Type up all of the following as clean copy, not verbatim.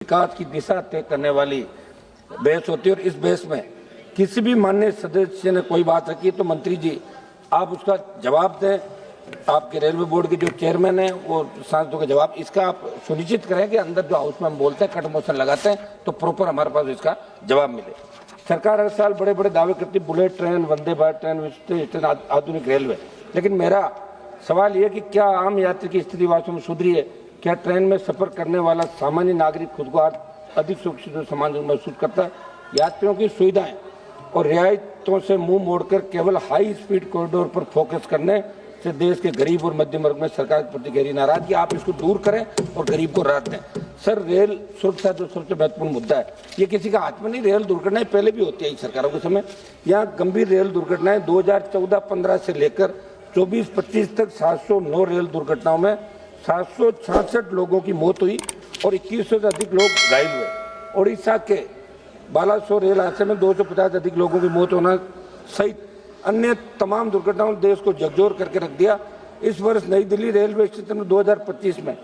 विकास की दिशा तय करने वाली बहस होती है और इस बहस में किसी भी माननीय सदस्य ने कोई बात रखी तो मंत्री जी आप उसका जवाब दें। आपके रेलवे बोर्ड के जो चेयरमैन हैं वो सांसदों का जवाब इसका आप सुनिश्चित करें कि अंदर जो हाउस में हम बोलते हैं कट मोशन लगाते हैं तो प्रॉपर हमारे पास इसका जवाब मिले। सरकार हर साल बड़े बड़े दावे करती है, bullet train, Vande Bharat train, विशेष आधुनिक रेलवे, लेकिन मेरा सवाल ये कि क्या आम यात्री की स्थिति वास्तव में सुधरी है? क्या ट्रेन में सफर करने वाला सामान्य नागरिक खुद को अधिक सुरक्षित और सम्मानजनक महसूस करता है? यात्रियों की सुविधाएं और रियायतों से मुंह मोड़कर केवल हाई स्पीड कॉरिडोर पर फोकस करने से देश के गरीब और मध्यम वर्ग में सरकार के प्रति गहरी नाराजगी, आप इसको दूर करें और गरीब को राहत दें। सर, रेल सुरक्षा जो सबसे महत्वपूर्ण मुद्दा है, ये किसी का हाथ में नहीं। रेल दुर्घटनाएं पहले भी होती है सरकारों के समय। यहाँ गंभीर रेल दुर्घटनाएं 2014-15 से लेकर 24-25 तक 709 रेल दुर्घटनाओं में 766 लोगों की मौत हुई और 2100 से अधिक लोग घायल हुए। उड़ीसा के बालासोर रेल हादसे में 250 अधिक लोगों की मौत होना सहित अन्य तमाम दुर्घटनाओं ने देश को झकझोर करके रख दिया। इस वर्ष नई दिल्ली रेलवे स्टेशन में 2025 में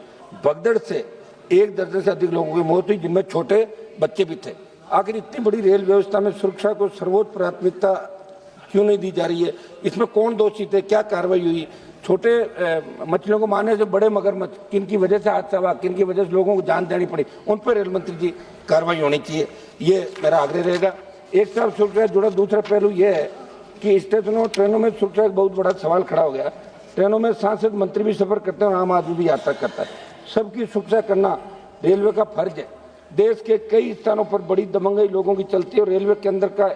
भगदड़ से 1 दर्जन से अधिक लोगों की मौत हुई, जिनमें छोटे बच्चे भी थे। आखिर इतनी बड़ी रेल व्यवस्था में सुरक्षा को सर्वोच्च प्राथमिकता क्यों नहीं दी जा रही है? इसमें कौन दोषी थे? क्या कार्रवाई हुई? छोटे मछलियों को मारने से बड़े मगरमच्छ, किन की वजह से हादसा हुआ, किन की वजह से लोगों को जान देनी पड़ी, उन पर रेल मंत्री जी कार्रवाई होनी चाहिए, ये मेरा आग्रह रहेगा। एक साथ सुरक्षा से जुड़ा दूसरा पहलू ये है कि स्टेशनों और ट्रेनों में सुरक्षा का बहुत बड़ा सवाल खड़ा हो गया। ट्रेनों में सांसद मंत्री भी सफर करते हैं और आम आदमी भी यात्रा करता है। सबकी सुरक्षा करना रेलवे का फर्ज है। देश के कई स्थानों पर बड़ी दबंगई लोगों की चलती है और रेलवे के अंदर का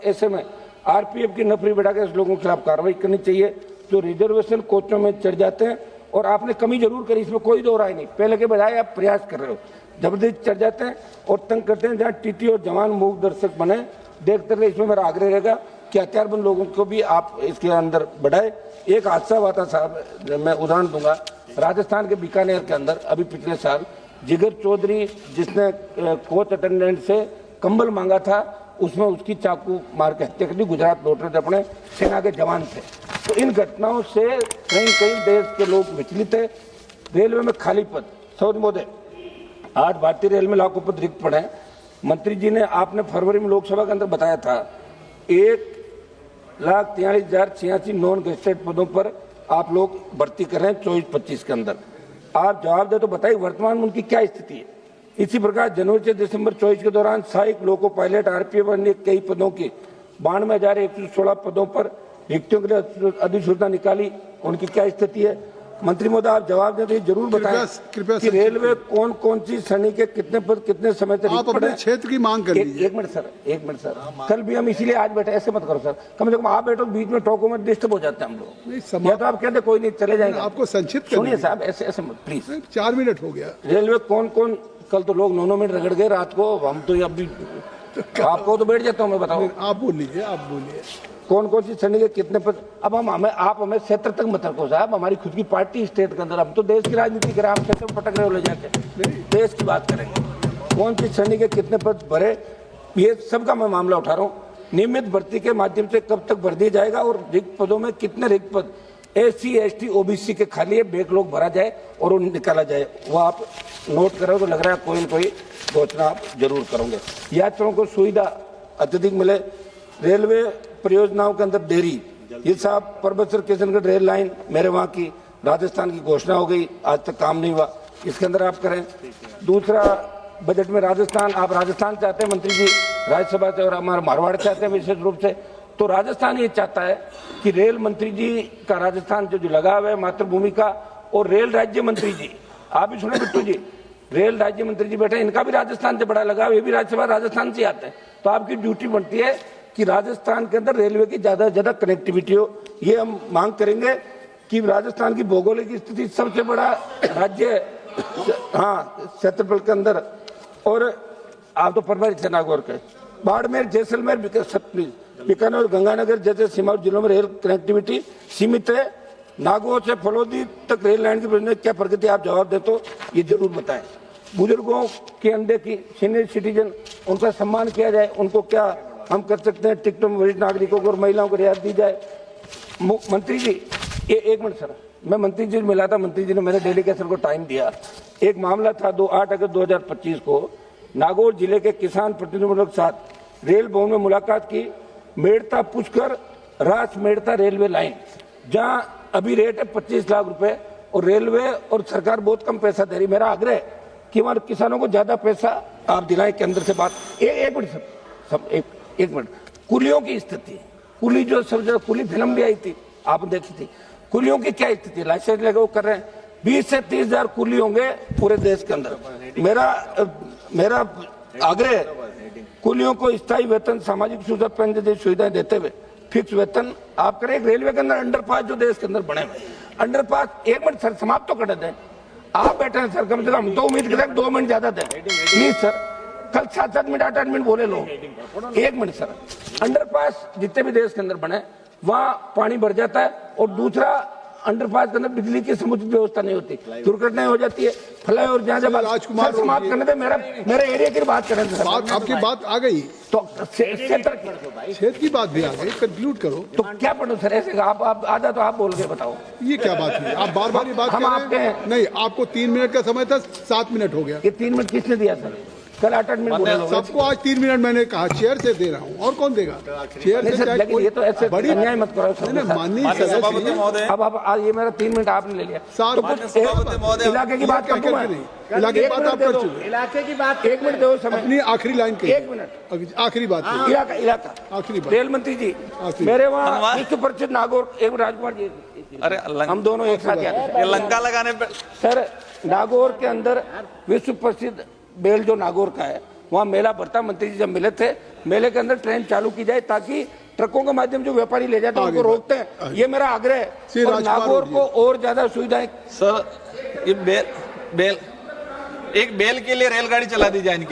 ऐसे में आरपीएफ की नफरी बढ़ाकर इस लोगों के खिलाफ कार्रवाई करनी चाहिए जो रिजर्वेशन कोचों में चढ़ जाते हैं। और आपने कमी जरूर करी, इसमें कोई दो राय नहीं, पहले के बजाय आप प्रयास कर रहे हो। जबरदस्ती चढ़ जाते हैं और तंग करते हैं, जहाँ टीटी और जवान मूक दर्शक बने देखते रहे। इसमें मेरा आग्रह रहेगा कि हथियारबंद लोगों को भी आप इसके अंदर बढ़ाए। एक हादसा हुआ था साहब, मैं उदाहरण दूंगा, राजस्थान के बीकानेर के अंदर अभी पिछले साल जिगर चौधरी जिसने कोच अटेंडेंट से कंबल मांगा था, उसमें उसकी चाकू मार के हत्या कर दी। गुजरात लौट रहे थे, अपने सेना के जवान थे। तो इन घटनाओं से कहीं कहीं देश के लोग विचलित है। रेलवे में खाली पद, सौद मोदे, आज भारतीय रेल में लाखों पद रिक्त पड़े हैं। मंत्री जी ने आपने फरवरी में लोकसभा के अंदर बताया था 1,43,086 नॉन गेस्टेड पदों पर आप लोग भर्ती कर रहे हैं 24-25 के अंदर। आप जवाब दे तो बताइए वर्तमान में उनकी क्या स्थिति है? इसी प्रकार जनवरी से दिसंबर 24 के दौरान सहायक लोको पायलट, आरपीएफ अन्य कई पदों की 92,116 पदों पर रिक्तियों के लिए अधिसूचना निकाली, उनकी क्या स्थिति है? मंत्री महोदय, आप जवाब दें तो जरूर बताएं कि रेलवे कौन कौन सी श्रेणी के कितने पद कितने समय तक आप अपने क्षेत्र की मांग कर लीजिए। एक मिनट सर, कल भी हम इसीलिए आज बैठे, ऐसे मत करो सर, कम से कम आप बैठो, बीच में टोको में डिस्टर्ब हो जाते हैं हम लोग। या तो आप कहते कोई नहीं चले जाएंगे, आपको संक्षिप्त सुनिए साहब, ऐसे मत प्लीज। 4 मिनट हो गया। रेलवे कौन कौन, कल तो लोग 9 मिनट रगड़ गए रात को, हम तो अभी आपको तो बैठ जाता हूँ मैं, बताओ आप बोलिए कौन कौन सी श्रेणी के कितने पद। अब आप हमें क्षेत्र तक मत रखो साहब, हमारी खुद की पार्टी स्टेट के अंदर, हम तो देश की राजनीति करें, आप क्षेत्र में पटक रहे हो ले जाके, देश की बात करेंगे। कौन सी श्रेणी के कितने पद भरे, ये सबका मैं मामला उठा रहा हूँ। नियमित भर्ती के माध्यम से कब तक भर दिया जाएगा और रिक्त पदों में कितने रिक्त पद SC ST OBC के खाली है, बैकलॉग भरा जाए और उन्हें निकाला जाए, वो आप नोट करो तो लग रहा है कोई न कोई घोषणा आप जरूर करोगे। यात्रियों को सुविधा अत्यधिक मिले, रेलवे परियोजनाओं के अंदर देरी, ये साहब परबतसर किशनगढ़ रेल लाइन मेरे वहाँ की राजस्थान की घोषणा हो गई, आज तक काम नहीं हुआ, इसके अंदर आप करें। दूसरा, बजट में राजस्थान, आप राजस्थान चाहते हैं मंत्री जी राज्यसभा से, और हमारा मारवाड़ चाहते हैं विशेष रूप से। तो राजस्थान ये चाहता है कि रेल मंत्री जी का राजस्थान जो लगाव है मातृभूमि का, और रेल राज्य मंत्री जी, आप भी सुने बिट्टू जी, रेल राज्य मंत्री जी बैठे, इनका भी राजस्थान से बड़ा लगाव, ये भी राज्यसभा राजस्थान से आते हैं। तो आपकी ड्यूटी बनती है कि राजस्थान के अंदर रेलवे की ज्यादा से ज्यादा कनेक्टिविटी हो। ये हम मांग करेंगे कि राजस्थान की भौगोलिक स्थिति सबसे बड़ा राज्य, हाँ क्षेत्रफल के अंदर, और आप तो परमारी से नागौर के, बाड़मेर, जैसलमेर, बीकानेर और गंगानगर जैसे सीमावर्ती जिलों में रेल कनेक्टिविटी सीमित है। नागौर से फलोदी तक रेल लाइन की परियोजना क्या प्रगति, आप जवाब दे तो ये जरूर बताएं। बुजुर्गों के अंडे की सीनियर सिटीजन, उनका सम्मान किया जाए, उनको क्या हम कर सकते हैं? टिकटों में वरिष्ठ नागरिकों को और महिलाओं को रियायत दी जाए। मंत्री जी, ये 1 मिनट सर, मैं मंत्री जी मिला था, मंत्री जी ने मैंने डेलीगेशन को टाइम दिया। एक मामला था 8 अगस्त 2025 को नागौर जिले के किसान प्रतिनिधियों के साथ रेल भवन में मुलाकात की। मेड़ता पुष्कर रास मेड़ता रेलवे लाइन, जहां अभी रेट है 25 लाख रुपए और रेलवे और सरकार बहुत कम पैसा दे रही। मेरा आग्रह है कि हमारे किसानों को ज्यादा पैसा आप दिलाएं। केंद्र से बात एक मिनट सब एक मिनट। कुलियों की स्थिति, कुली जो सब जगह कुली फिल्म भी आई थी, आपने देखी थी। कुलियों की क्या स्थिति, लाइसेंस लगे वो कर रहे हैं। 20 से 30 हजार कुली होंगे पूरे देश के अंदर। मेरा आग्रह है कुलियों को स्थायी वेतन, सामाजिक सुरक्षा पेंशन जैसी सुविधाएं देते हुए फिक्स वेतन आप करें। एक रेलवे के अंदर अंडरपास जो देश के अंदर बने हुए अंडरपास, एक मिनट सर समाप्त तो कर दें। आप बैठे हैं सर, कम से कम 2 मिनट के 2 मिनट ज्यादा दें प्लीज सर। कल 7-7 मिनट 8-8 मिनट बोले लोग। 1 मिनट सर। अंडरपास जितने भी देश के अंदर बने वहां पानी भर जाता है और दूसरा अंडरपास के अंदर बिजली की समुचित व्यवस्था नहीं होती, दुर्घटनाएं हो जाती है। फ्लाई और जहां जब राजकुमार समाप्त करने दे, मेरा एरिया की बात करें सर। आपकी बात आ गई तो क्षेत्र क्षेत्र की बात भी आ गई, कंक्लूड करो। तो क्या पढ़ो सर ऐसे? आप आधा तो आप बोल के बताओ। ये क्या बात हुई? आप बार बार ये बात हम कर आपके रहे हैं। नहीं, आपको 3 मिनट का समय था, 7 मिनट हो गया। ये 3 मिनट किसने दिया सर? कल 8-8 मिनट बोले लोग। सबको आज 3 मिनट मैंने कहा, चेयर से दे रहा हूँ, और कौन देगा? चेयर नहीं से सर, चाहे लेकिन ये तो ऐसे बड़ी अन्याय मत करो सर। नहीं, माननीय सदस्य, अब आप ये मेरा 3 मिनट आपने ले लिया। सात तो कुछ इलाके की बात कर दूं मैं? इलाके की बात आप कर चुके। इलाके की बात 1 मिनट दो समय। अपनी आखिरी लाइन के 1 मिनट आखिरी बात कहिए। इलाका आखिरी बात। रेल मंत्री जी, आखिरी। मेरे वहाँ विश्व प्रसिद्ध नागौर, एक राजकुमार जी, अरे हम दोनों एक साथ आए ये लंका लगाने पे सर। नागौर के अंदर विश्व प्रसिद्ध बेल जो नागौर का है, वहाँ मेला भरता। मंत्री जी जब मिले थे, मेले के अंदर ट्रेन चालू की जाए ताकि ट्रकों के माध्यम जो व्यापारी ले जाते हैं उनको रोकते हैं। ये मेरा आग्रह है। और नागौर को और ज्यादा सुविधाएं सर, ये बेल एक बेल के लिए रेलगाड़ी चला दी जाए इनकी।